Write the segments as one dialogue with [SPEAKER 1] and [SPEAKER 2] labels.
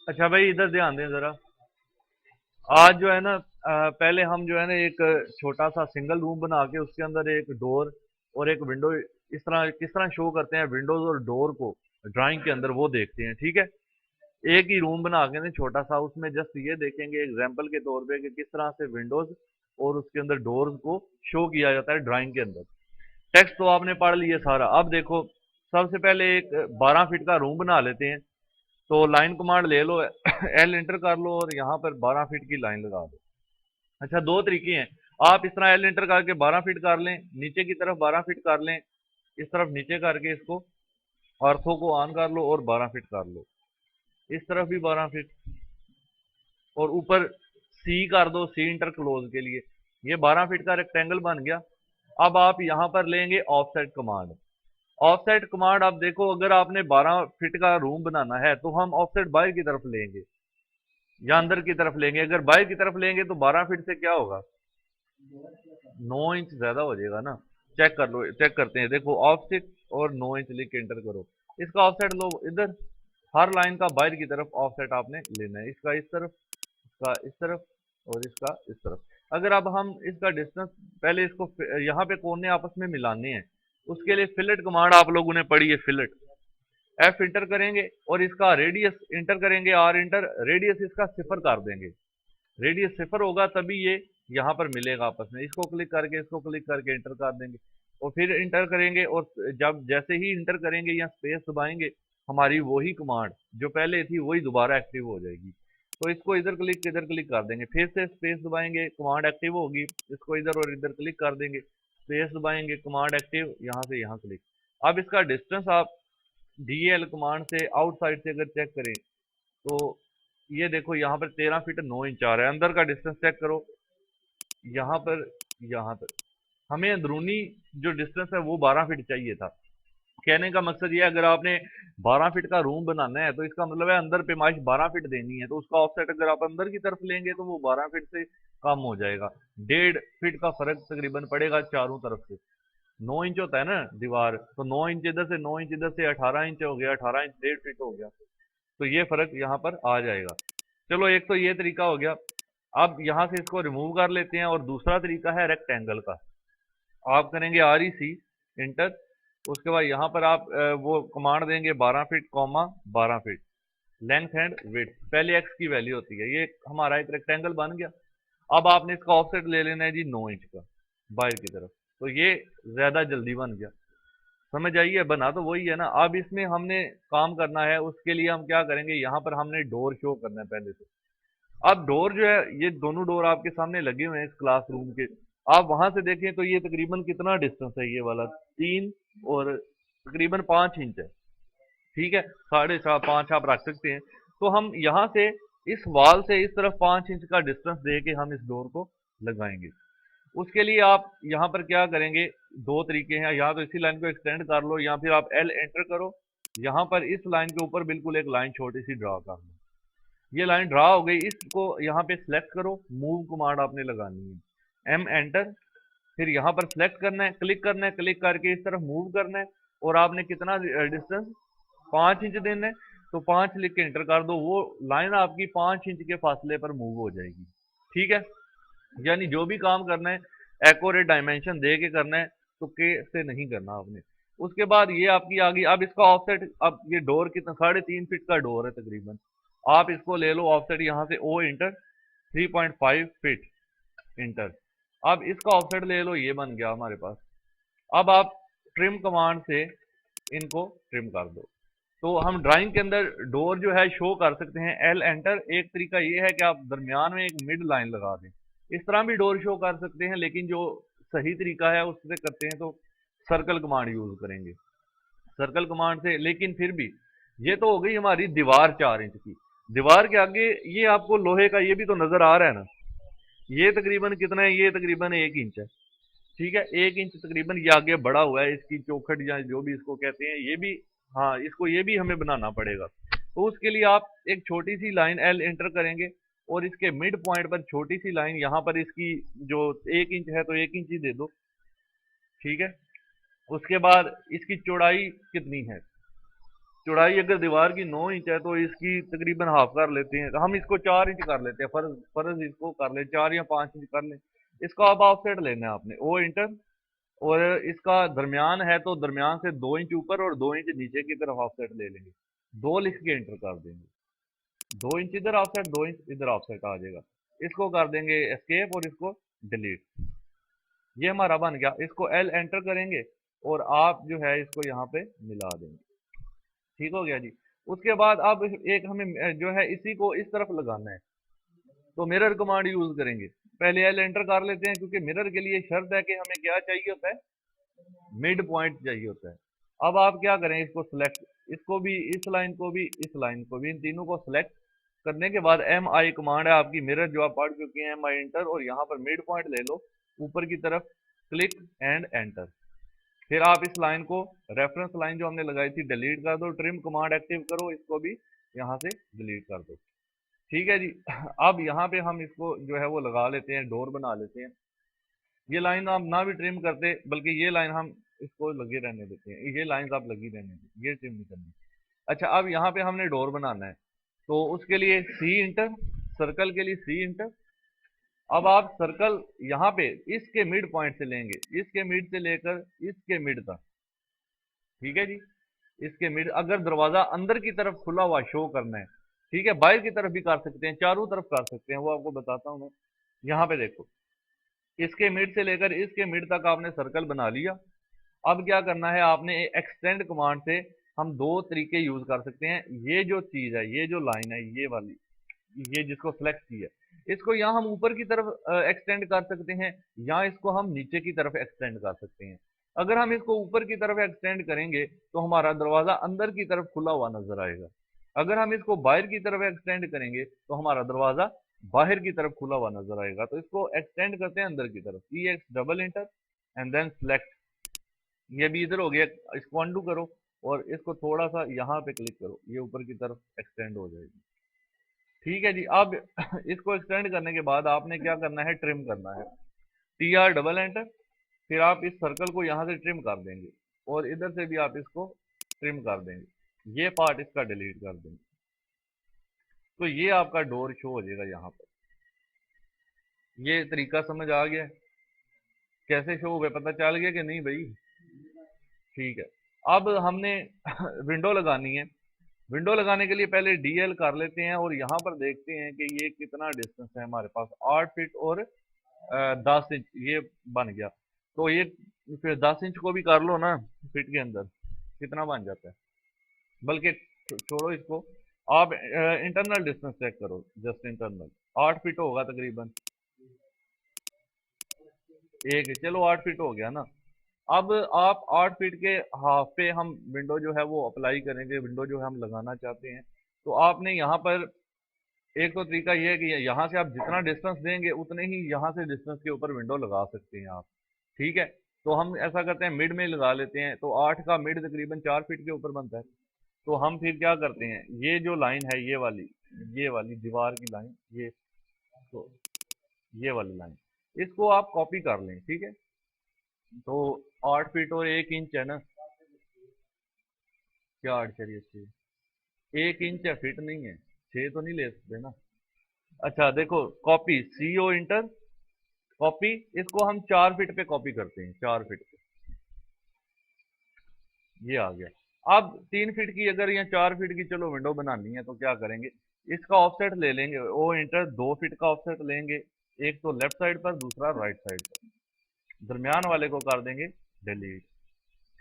[SPEAKER 1] अच्छा भाई इधर ध्यान दें जरा। आज जो है ना, पहले हम जो है ना एक छोटा सा सिंगल रूम बना के उसके अंदर एक डोर और एक विंडो इस तरह किस तरह शो करते हैं विंडोज और डोर को ड्राइंग के अंदर, वो देखते हैं। ठीक है, एक ही रूम बना के ना छोटा सा, उसमें जस्ट ये देखेंगे एग्जाम्पल के तौर पे कि किस तरह से विंडोज और उसके अंदर डोर्स को शो किया जाता है ड्राइंग के अंदर। टेक्स्ट तो आपने पढ़ लिया सारा। अब देखो, सबसे पहले एक 12 फीट का रूम बना लेते हैं। तो लाइन कमांड ले लो एल एंटर कर लो और यहाँ पर 12 फीट की लाइन लगा दो। अच्छा, दो तरीके हैं। आप इस तरह एल एंटर करके 12 फीट कर लें, नीचे की तरफ 12 फीट कर लें, इस तरफ नीचे करके इसको ऑर्थो को ऑन कर लो और 12 फीट कर लो, इस तरफ भी 12 फीट, और ऊपर सी कर दो, सी इंटर क्लोज के लिए। ये 12 फीट का रेक्टेंगल बन गया। अब आप यहाँ पर लेंगे ऑफसेट कमांड। ऑफसेट कमांड, आप देखो अगर आपने 12 फीट का रूम बनाना है तो हम ऑफसेट बाहर की तरफ लेंगे या अंदर की तरफ लेंगे। अगर बाहर की तरफ लेंगे तो 12 फीट से क्या होगा, 9 इंच ज्यादा हो जाएगा ना। चेक कर लो, चेक करते हैं। देखो ऑफसेट और 9 इंच लिख के एंटर करो। इसका ऑफसेट लो इधर, हर लाइन का बाहर की तरफ ऑफसेट आपने लेना है। इसका इस तरफ, इसका इस तरफ और इसका इस तरफ। अगर अब हम इसका डिस्टेंस, पहले इसको यहाँ पे कोने आपस में मिलाने हैं, उसके लिए फिलेट कमांड आप लोगों ने पढ़ी है। फिलेट, एफ इंटर करेंगे और इसका रेडियस इंटर करेंगे, आर इंटर, रेडियस इसका सिफर कर देंगे। रेडियस सिफर होगा तभी ये यहाँ पर मिलेगा आपस में। इसको क्लिक करके, इसको क्लिक करके इंटर कर देंगे और फिर इंटर करेंगे। और जब जैसे ही इंटर करेंगे या स्पेस दबाएंगे, हमारी वही कमांड जो पहले थी वही दोबारा एक्टिव हो जाएगी। तो इसको इधर क्लिक कर देंगे, फिर से स्पेस दबाएंगे, कमांड एक्टिव होगी। इसको इधर और इधर क्लिक कर देंगे, स्पेस दबाएंगे, कमांड एक्टिव, यहाँ से यहाँ क्लिक। अब इसका डिस्टेंस आप डीएल कमांड से आउटसाइड से अगर चेक करें तो ये देखो यहाँ पर 13 फीट 9 इंच आ रहा है। अंदर का डिस्टेंस चेक करो, यहाँ पर, यहाँ पर हमें अंदरूनी जो डिस्टेंस है वो 12 फीट चाहिए था। कहने का मकसद ये है, अगर आपने 12 फीट का रूम बनाना है तो इसका मतलब है अंदर पैमाइश 12 फीट देनी है, तो उसका ऑफसेट अगर आप अंदर की तरफ लेंगे तो वो 12 फीट से कम हो जाएगा। 1.5 फीट का फर्क तकरीबन पड़ेगा चारों तरफ से। 9 इंच होता है ना दीवार, तो 9 इंच इधर से, 9 इंच इधर से, 18 इंच हो गया, 18 इंच 1.5 फीट हो गया। तो ये फर्क यहाँ पर आ जाएगा। चलो, एक तो ये तरीका हो गया। अब यहाँ से इसको रिमूव कर लेते हैं और दूसरा तरीका है रेक्टेंगल का। आप करेंगे आर ई सी इंटर, उसके बाद यहाँ पर आप वो कमांड देंगे 12 feet comma 12 feet, length and width, पहले एक्स की वैल्यू होती है। ये हमारा एक रेक्टेंगल बन गया। अब आपने इसका ऑफसेट ले लेना है जी 9 इंच का बाहर की तरफ, तो ये ज्यादा जल्दी बन गया। समझ आइए, बना तो वही है ना। अब इसमें हमने काम करना है, उसके लिए हम क्या करेंगे, यहाँ पर हमने डोर शो करना है पहले तो। अब डोर जो है, ये दोनों डोर आपके सामने लगे हुए हैं इस क्लासरूम के। आप वहां से देखें तो ये तकरीबन कितना डिस्टेंस है, ये वाला 3 और तकरीबन 5 इंच है। ठीक है, 4.5 5 आप रख सकते हैं। तो हम यहाँ से इस वॉल से इस तरफ 5 इंच का डिस्टेंस दे के हम इस डोर को लगाएंगे। उसके लिए आप यहाँ पर क्या करेंगे, दो तरीके हैं। या तो इसी लाइन को एक्सटेंड कर लो या फिर आप एल एंटर करो। यहाँ पर इस लाइन के ऊपर बिल्कुल एक लाइन छोटी सी ड्रा कर लो। ये लाइन ड्रा हो गई, इसको यहाँ पे सिलेक्ट करो, मूव कमांड आपने लगानी है, एम एंटर। फिर यहाँ पर सिलेक्ट करना है, क्लिक करना है, क्लिक करके इस तरफ मूव करना है। और आपने कितना डिस्टेंस, 5 इंच देना है। तो 5 लिख के एंटर कर दो, वो लाइन आपकी 5 इंच के फासले पर मूव हो जाएगी। ठीक है, यानी जो भी काम करना है एक्यूरेट डायमेंशन दे के करना है, तो के से नहीं करना आपने। उसके बाद ये आपकी आ गई। अब इसका ऑफसेट, अब ये डोर कितना, 3.5 फीट का डोर है तकरीबन। आप इसको ले लो ऑफसेट यहाँ से ओ इंटर, 3.5 फीट इंटर। अब इसका ऑफसेट ले लो, ये बन गया हमारे पास। अब आप ट्रिम कमांड से इनको ट्रिम कर दो। तो हम ड्राइंग के अंदर डोर जो है शो कर सकते हैं, एल एंटर। एक तरीका ये है कि आप दरमियान में एक मिड लाइन लगा दें, इस तरह भी डोर शो कर सकते हैं। लेकिन जो सही तरीका है उससे करते हैं तो सर्कल कमांड यूज करेंगे, सर्कल कमांड से। लेकिन फिर भी ये तो हो गई हमारी दीवार 4 इंच की। दीवार के आगे ये आपको लोहे का ये भी तो नजर आ रहा है ना, ये तकरीबन कितना है, ये तकरीबन 1 इंच है। ठीक है, 1 इंच तकरीबन ये आगे बढ़ा हुआ है, इसकी चौखट या जो भी इसको कहते हैं ये भी। हाँ, इसको ये भी हमें बनाना पड़ेगा। तो उसके लिए आप एक छोटी सी लाइन एल एंटर करेंगे और इसके मिड पॉइंट पर छोटी सी लाइन, यहाँ पर इसकी जो 1 इंच है तो 1 इंच ही दे दो। ठीक है, उसके बाद इसकी चौड़ाई कितनी है, चौड़ाई अगर दीवार की 9 इंच है तो इसकी तकरीबन हाफ कर लेते हैं, हम इसको 4 इंच कर लेते हैं, फर्ज फर्ज इसको कर ले 4 या 5 इंच कर ले। इसका अब ऑफसेट लेना है आपने ओ इंटर, और इसका दरमियान है तो दरमियान से 2 इंच ऊपर और 2 इंच नीचे की तरफ ऑफसेट ले लेंगे, 2 लिख के एंटर कर देंगे, 2 इंच इधर ऑफसेट 2 इंच इधर ऑफसेट आ जाएगा। इसको कर देंगे एस्केप और इसको डिलीट, ये हमारा बन गया। इसको एल एंटर करेंगे और आप जो है इसको यहाँ पे मिला देंगे, ठीक हो गया जी। उसके बाद अब एक हमें जो है इसी को इस तरफ लगाना है, तो मिरर कमांड यूज करेंगे। पहले एल एंटर कर लेते हैं क्योंकि मिरर के लिए शर्त है कि हमें क्या चाहिए होता है, मिड पॉइंट चाहिए होता है। अब आप क्या करें, इसको सिलेक्ट, इसको भी, इस लाइन को भी, इस लाइन को भी, इन तीनों को सिलेक्ट करने के बाद एम आई कमांड है आपकी, मिरर जो आप पढ़ चुके हैं, एम आई एंटर, और यहाँ पर मिड पॉइंट ले लो ऊपर की तरफ, क्लिक एंड एंटर। फिर आप इस लाइन को, रेफरेंस लाइन जो हमने लगाई थी, डिलीट कर दो, ट्रिम कमांड एक्टिव करो, इसको भी यहाँ से डिलीट कर दो, ठीक है जी। अब यहाँ पे हम इसको जो है वो लगा लेते हैं, डोर बना लेते हैं। ये लाइन आप ना भी ट्रिम करते, बल्कि ये लाइन हम इसको लगे रहने देते हैं, ये लाइन आप लगी रहने देते, ये ट्रिम नहीं करनी। अच्छा, अब यहाँ पे हमने डोर बनाना है, तो उसके लिए सी इंटर, सर्कल के लिए सी इंटर। अब आप सर्कल यहाँ पे इसके मिड पॉइंट से लेंगे, इसके मिड से लेकर इसके मिड तक, ठीक है जी। इसके मिड, अगर दरवाजा अंदर की तरफ खुला हुआ शो करना है, ठीक है, बाहर की तरफ भी कर सकते हैं, चारों तरफ कर सकते हैं, वो आपको बताता हूँ मैं। यहाँ पे देखो, इसके मिड से लेकर इसके मिड तक आपने सर्कल बना लिया। अब क्या करना है आपने, एक्सटेंड कमांड से हम दो तरीके यूज कर सकते हैं। ये जो चीज है, ये जो लाइन है, ये वाली, ये जिसको फ्लेक्स की है, इसको यहाँ हम ऊपर की तरफ एक्सटेंड कर सकते हैं, या इसको हम नीचे की तरफ एक्सटेंड कर सकते हैं। अगर हम इसको ऊपर की तरफ एक्सटेंड करेंगे तो हमारा दरवाजा अंदर की तरफ खुला हुआ नजर आएगा। अगर हम इसको बाहर की तरफ एक्सटेंड करेंगे तो हमारा दरवाजा बाहर की तरफ खुला हुआ नजर आएगा। तो इसको एक्सटेंड करते हैं अंदर की तरफ, E X double enter and then select, ये भी इधर हो गया। इसको अंडू करो और इसको थोड़ा सा यहाँ पे क्लिक करो, ये ऊपर की तरफ एक्सटेंड हो जाएगी, ठीक है जी। अब इसको एक्सटेंड करने के बाद आपने क्या करना है, ट्रिम करना है, टी आर डबल एंटर। फिर आप इस सर्कल को यहाँ से ट्रिम कर देंगे और इधर से भी आप इसको ट्रिम कर देंगे, ये पार्ट इसका डिलीट कर देंगे, तो ये आपका डोर शो हो जाएगा यहाँ पर। ये तरीका समझ आ गया, कैसे शो हुए पता चल गया कि नहीं भाई, ठीक है। अब हमने विंडो लगानी है। विंडो लगाने के लिए पहले डीएल कर लेते हैं और यहाँ पर देखते हैं कि ये कितना डिस्टेंस है हमारे पास, 8 फीट और 10 इंच ये बन गया। तो ये फिर 10 इंच को भी कर लो ना, फीट के अंदर कितना बन जाता है, बल्कि छोड़ो इसको, आप इंटरनल डिस्टेंस चेक करो, जस्ट इंटरनल 8 फीट होगा तकरीबन, एक, चलो 8 फीट हो गया ना। अब आप 8 फीट के हाफ पे हम विंडो जो है वो अप्लाई करेंगे, विंडो जो है हम लगाना चाहते हैं। तो आपने यहाँ पर एक तो तरीका ये है कि यहाँ से आप जितना डिस्टेंस देंगे उतने ही यहाँ से डिस्टेंस के ऊपर विंडो लगा सकते हैं आप, ठीक है। तो हम ऐसा करते हैं, मिड में लगा लेते हैं, तो 8 का मिड तकरीबन 4 फीट के ऊपर बनता है। तो हम फिर क्या करते हैं, ये जो लाइन है, ये वाली दीवार की लाइन, ये, तो ये वाली लाइन, इसको आप कॉपी कर लें, ठीक है। तो 8 फीट और 1 इंच है ना, क्या 8 चलिए 1 इंच है, फिट नहीं है, 6 तो नहीं ले सकते ना। अच्छा देखो, कॉपी सीओ इंटर, कॉपी, इसको हम 4 फीट पे कॉपी करते हैं, 4 फीट पे, ये आ गया। अब 3 फीट की अगर या 4 फीट की चलो विंडो बनानी है तो क्या करेंगे, इसका ऑफसेट ले लेंगे, ओ इंटर, 2 फीट का ऑफसेट लेंगे, एक तो लेफ्ट साइड पर, दूसरा राइट साइड पर, दरमियान वाले को कर देंगे डिलीट,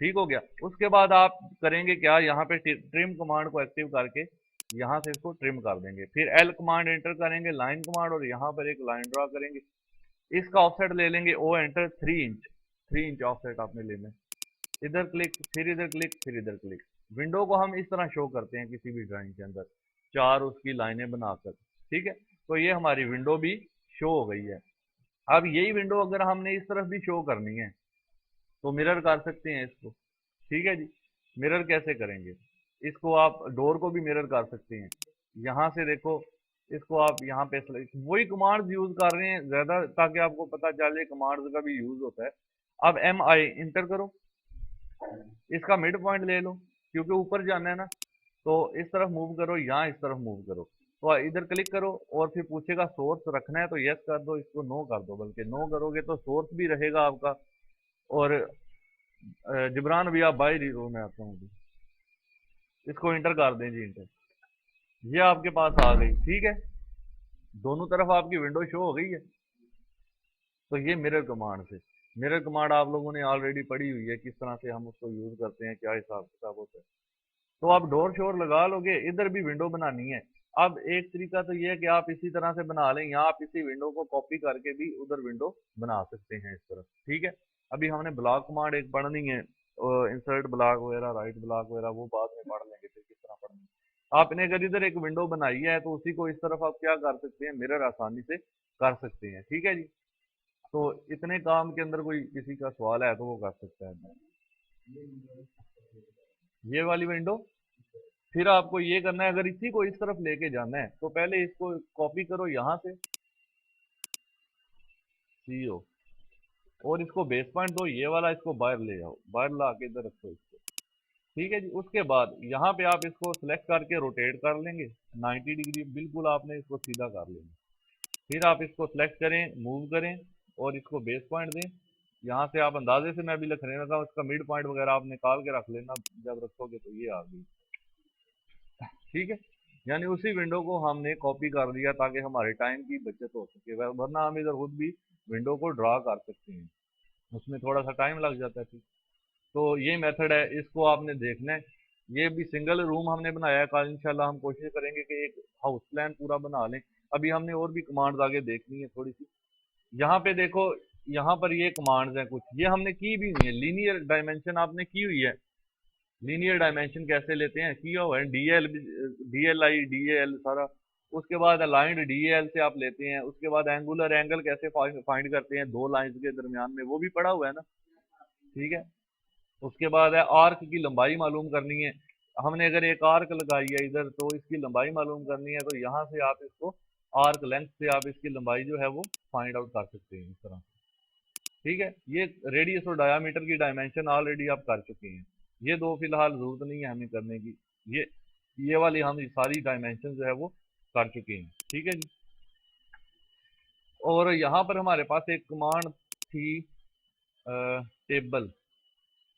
[SPEAKER 1] ठीक हो गया। उसके बाद आप करेंगे क्या, यहाँ पे ट्रिम कमांड को एक्टिव करके यहाँ से इसको ट्रिम कर देंगे, फिर एल कमांड एंटर करेंगे, लाइन कमांड, और यहाँ पर एक लाइन ड्रा करेंगे, इसका ऑफसेट ले लेंगे, ओ एंटर, 3 इंच, 3 इंच ऑफसेट आपने लेना है। इधर क्लिक, फिर इधर क्लिक, फिर इधर क्लिक। विंडो को हम इस तरह शो करते हैं किसी भी ड्राइंग के अंदर, 4 उसकी लाइनें बनाकर, ठीक है। तो ये हमारी विंडो भी शो हो गई है। अब यही विंडो अगर हमने इस तरफ भी शो करनी है तो मिरर कर सकते हैं इसको, ठीक है जी। मिरर कैसे करेंगे, इसको आप डोर को भी मिरर कर सकते हैं, यहाँ से देखो, इसको आप यहाँ पे वही कमांड्स यूज कर रहे हैं ज्यादा, ताकि आपको पता चले कमांड्स का भी यूज होता है। अब एम आई इंटर करो, इसका मिड पॉइंट ले लो क्योंकि ऊपर जाना है ना, तो इस तरफ मूव करो, यहाँ इस तरफ मूव करो, तो इधर क्लिक करो और फिर पूछेगा सोर्स रखना है तो यस कर दो, इसको नो कर दो, बल्कि नो करोगे तो सोर्स भी रहेगा आपका। और जिब्रान भैया बाहर ही रो में आता हूँ अभी। इसको इंटर कर दें जी, इंटर। ये आपके पास आ गई, ठीक है, दोनों तरफ आपकी विंडो शो हो गई है। तो ये मिरर कमांड से, मिरर कमांड आप लोगों ने ऑलरेडी पढ़ी हुई है, किस तरह से हम उसको यूज करते हैं, क्या हिसाब किताब होता है। तो आप डोर शोर लगा लोगे, इधर भी विंडो बनानी है। अब एक तरीका तो ये है कि आप इसी तरह से बना लें, यहाँ आप इसी विंडो को कॉपी करके भी उधर विंडो बना सकते हैं इस तरफ, ठीक है। अभी हमने ब्लॉक कमांड एक पढ़नी है, इंसर्ट ब्लॉक वगैरह, राइट ब्लॉक वगैरह, वो बाद में पढ़ लेंगे फिर किस तरह पढ़नी है। आपने अगर इधर एक विंडो बनाई है तो उसी को इस तरफ आप क्या कर सकते हैं, मिरर आसानी से कर सकते हैं, ठीक है जी। तो इतने काम के अंदर कोई किसी का सवाल है तो वो कर सकता है। ये वाली विंडो, फिर आपको ये करना है, अगर इसी को इस तरफ लेके जाना है तो पहले इसको कॉपी करो यहाँ से, सीओ, और इसको बेस पॉइंट दो, ये वाला इसको बाहर ले जाओ, बाहर ला के इधर रखो इसको, ठीक है जी। उसके बाद यहाँ पे आप इसको सिलेक्ट करके रोटेट कर लेंगे 90 डिग्री, बिल्कुल आपने इसको सीधा कर लेना। फिर आप इसको सिलेक्ट करें, मूव करें और इसको बेस पॉइंट दें। यहाँ से आप अंदाजे से, मैं अभी लिखने लगा हूँ, इसका मिड पॉइंट वगैरह आप निकाल के रख लेना, जब रखोगे तो ये आ गई, ठीक है। यानी उसी विंडो को हमने कॉपी कर लिया ताकि हमारे टाइम की बचत हो सके, वरना हम इधर खुद भी विंडो को ड्रा कर सकते हैं, उसमें थोड़ा सा टाइम लग जाता है। तो ये मेथड है, इसको आपने देखना है। ये भी सिंगल रूम हमने बनाया है, कल इंशाल्लाह हम कोशिश करेंगे कि एक हाउस प्लान पूरा बना लें। अभी हमने और भी कमांड्स आगे देखनी है थोड़ी सी। यहाँ पे देखो, यहाँ पर ये कमांड्स हैं कुछ, ये हमने की भी हुई है। लीनियर डायमेंशन आपने की हुई है, लीनियर डायमेंशन कैसे लेते हैं किया हुआ है, डीएल, डीएलआई, डीएल सारा। उसके बाद अलाइंड डीएल से आप लेते हैं। उसके बाद एंगुलर एंगल कैसे फाइंड करते हैं दो लाइंस के दरमियान में, वो भी पढ़ा हुआ है ना, ठीक है। उसके बाद है आर्क की लंबाई मालूम करनी है। हमने अगर एक आर्क लगाई है इधर तो इसकी लंबाई मालूम करनी है, तो यहाँ से आप इसको आर्क लेंथ से आप इसकी लंबाई जो है वो फाइंड आउट कर सकते हैं इस तरह, ठीक है। ये रेडियस और डायामीटर की डायमेंशन ऑलरेडी आप कर चुके हैं, ये दो फिलहाल जरूरत नहीं है हमें करने की। ये ये वाली हम सारी डायमेंशन जो है वो कर चुके हैं, ठीक है जी। और यहाँ पर हमारे पास एक कमांड थी टेबल,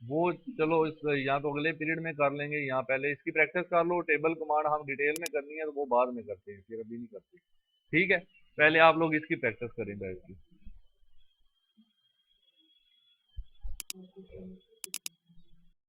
[SPEAKER 1] वो चलो इस यहाँ तो अगले पीरियड में कर लेंगे, यहाँ पहले इसकी प्रैक्टिस कर लो। टेबल कमांड हम डिटेल में करनी है तो वो बाद में करते हैं, फिर अभी नहीं करते, ठीक है। पहले आप लोग इसकी प्रैक्टिस करें बैठ के।